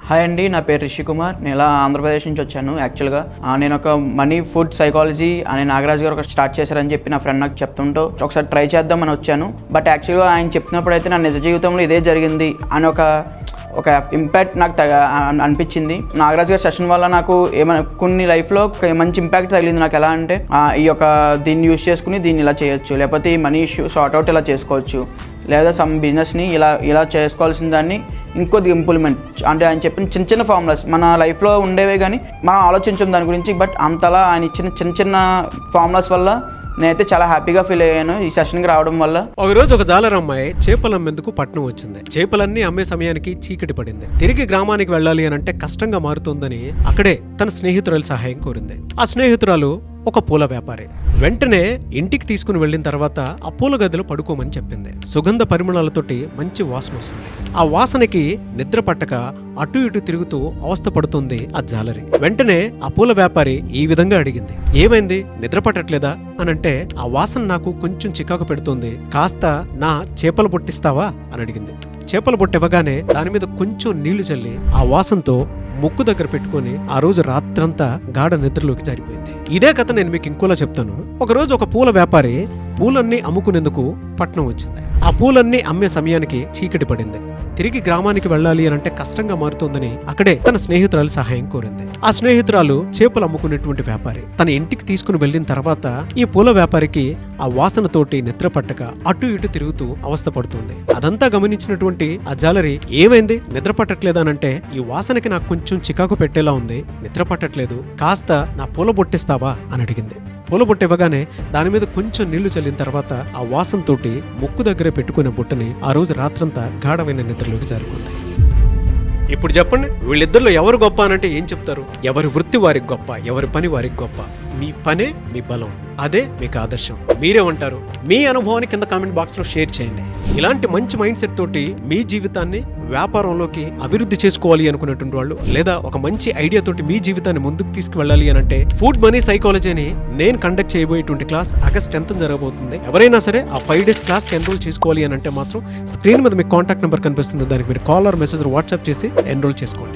Hi అండి, నా పేరు రిషి కుమార్. నేను ఇలా ఆంధ్రప్రదేశ్ నుంచి వచ్చాను. యాక్చువల్గా నేను ఒక మనీ ఫుడ్ సైకాలజీ అనే నాగరాజ్ గారు ఒక స్టార్ట్ చేశారని చెప్పి నా ఫ్రెండ్ నాకు చెప్తుంటూ ఒకసారి ట్రై చేద్దామని వచ్చాను. బట్ యాక్చువల్గా ఆయన చెప్పినప్పుడు అయితే నా నిజ జీవితంలో ఇదే జరిగింది అని ఒక ఇంపాక్ట్ నాకు అనిపించింది. నాగరాజ్ గారి సెషన్ వల్ల నాకు ఏమైనా కొన్ని లైఫ్లో మంచి ఇంపాక్ట్ తగిలింది. నాకు ఎలా అంటే దీన్ని యూజ్ చేసుకుని దీన్ని ఇలా చేయొచ్చు, లేకపోతే ఈ మనీ ఇష్యూ సార్ట్అవుట్ ఇలా చేసుకోవచ్చు, లేదా సమ్ బిజినెస్ని ఇలా చేసుకోవాల్సిన దాన్ని ఇంకొద్ది ఇంప్లిమెంట్ అంటే ఆయన చెప్పిన చిన్న చిన్న ఫార్ములాస్ మన లైఫ్లో ఉండేవే కానీ మనం ఆలోచించాం దాని గురించి. బట్ అంతలా ఆయన ఇచ్చిన చిన్న చిన్న ఫార్ములాస్ వల్ల నేనైతే చాలా హ్యాపీగా ఫీల్ అయ్యాను ఈ సెషన్కి రావడం వల్ల. ఒకరోజు ఒక జాలరమ్మాయి చేపలు అమ్మేందుకు పట్నం వచ్చింది. చేపలన్నీ అమ్మే సమయానికి చీకటి పడింది. తిరిగి గ్రామానికి వెళ్ళాలి అని అంటే కష్టంగా మారుతోందని అక్కడే తన స్నేహితురాలు సహాయం కోరింది. ఆ స్నేహితురాలు ఒక పూల వ్యాపారి. వెంటనే ఇంటికి తీసుకుని వెళ్ళిన తర్వాత ఆ పూల గదిలో పడుకోమని చెప్పింది. సుగంధ పరిమళాలతోటి మంచి వాసన వస్తుంది. ఆ వాసనకి నిద్ర పట్టక అటు ఇటు తిరుగుతూ అవస్థ పడుతుంది ఆ జాలరి. వెంటనే ఆ పూల వ్యాపారి ఈ విధంగా అడిగింది, ఏమైంది, నిద్ర పట్టట్లేదా అనంటే, ఆ వాసన నాకు కొంచెం చికాకు పెడుతుంది, కాస్త నా చేపలు పొట్టిస్తావా అని అడిగింది. చేపలు పొట్టివ్వగానే దాని మీద కొంచెం నీళ్లు చల్లి ఆ వాసనతో ముక్కు దగ్గర పెట్టుకుని ఆ రోజు రాత్రంతా గాఢ నిద్రలోకి జారిపోయింది. ఇదే కథ నేను మీకు ఇంకోలా చెప్తాను. ఒకరోజు ఒక పూల వ్యాపారి పూలన్నీ అమ్ముకునేందుకు పట్నం వచ్చింది. ఆ పూలన్నీ అమ్మే సమయానికి చీకటి పడింది. తిరిగి గ్రామానికి వెళ్ళాలి అని అంటే కష్టంగా మారుతోందని అక్కడే తన స్నేహితురాలు సహాయం కోరింది. ఆ స్నేహితురాలు చేపలు అమ్ముకునేటువంటి వ్యాపారి. తన ఇంటికి తీసుకుని వెళ్ళిన తర్వాత ఈ పూల వ్యాపారికి ఆ వాసనతోటి నిద్ర పట్టక అటు ఇటు తిరుగుతూ అవస్థ పడుతుంది. అదంతా గమనించినటువంటి ఆ జాలరి, ఏమైంది, నిద్ర పట్టట్లేదానంటే, ఈ వాసనకి నాకు కొంచెం చికాకు పెట్టేలా ఉంది, నిద్ర పట్టట్లేదు, కాస్త నా పూల బొట్టిస్తావా అని అడిగింది. పూల బొట్టు ఇవ్వగానే దాని మీద కొంచెం నీళ్లు చల్లిన తర్వాత ఆ వాసనతోటి ముక్కు దగ్గర పెట్టుకునే బుట్టని ఆ రోజు రాత్రంతా గాఢమైన నిద్రలోకి జారుకుంది. ఇప్పుడు చెప్పండి, వీళ్ళిద్దరిలో ఎవరు గొప్ప అనంటే ఏం చెప్తారు? ఎవరి వృత్తి వారికి గొప్ప, ఎవరి పని వారికి గొప్ప. మీ పనే మీ బలం, అదే మీకు ఆదర్శం. మీరేమంటారు? మీ అనుభవాన్ని కింద కామెంట్ బాక్స్ లో షేర్ చేయండి. ఇలాంటి మంచి మైండ్ సెట్ తోటి మీ జీవితాన్ని వ్యాపారంలోకి అభివృద్ధి చేసుకోవాలి అనుకునేటువంటి వాళ్ళు, లేదా ఒక మంచి ఐడియా తోటి మీ జీవితాన్ని ముందుకు తీసుకువెళ్ళాలి అని అంటే, ఫుడ్ మనీ సైకాలజీ అని నేను కండక్ట్ చేయబోయేటువంటి క్లాస్ ఆగస్ట్ 10th జరగబోతుంది. ఎవరైనా సరే ఆ 5 days క్లాస్ కి ఎన్రోల్ చేసుకోవాలి అని అంటే మాత్రం స్క్రీన్ మీద మీకు కాంటాక్ట్ నెంబర్ కనిపిస్తుంది. దానికి మీరు కాల్ ఆర్ మెసేజ్ వాట్సాప్ చేసి ఎన్రోల్ చేసుకోండి.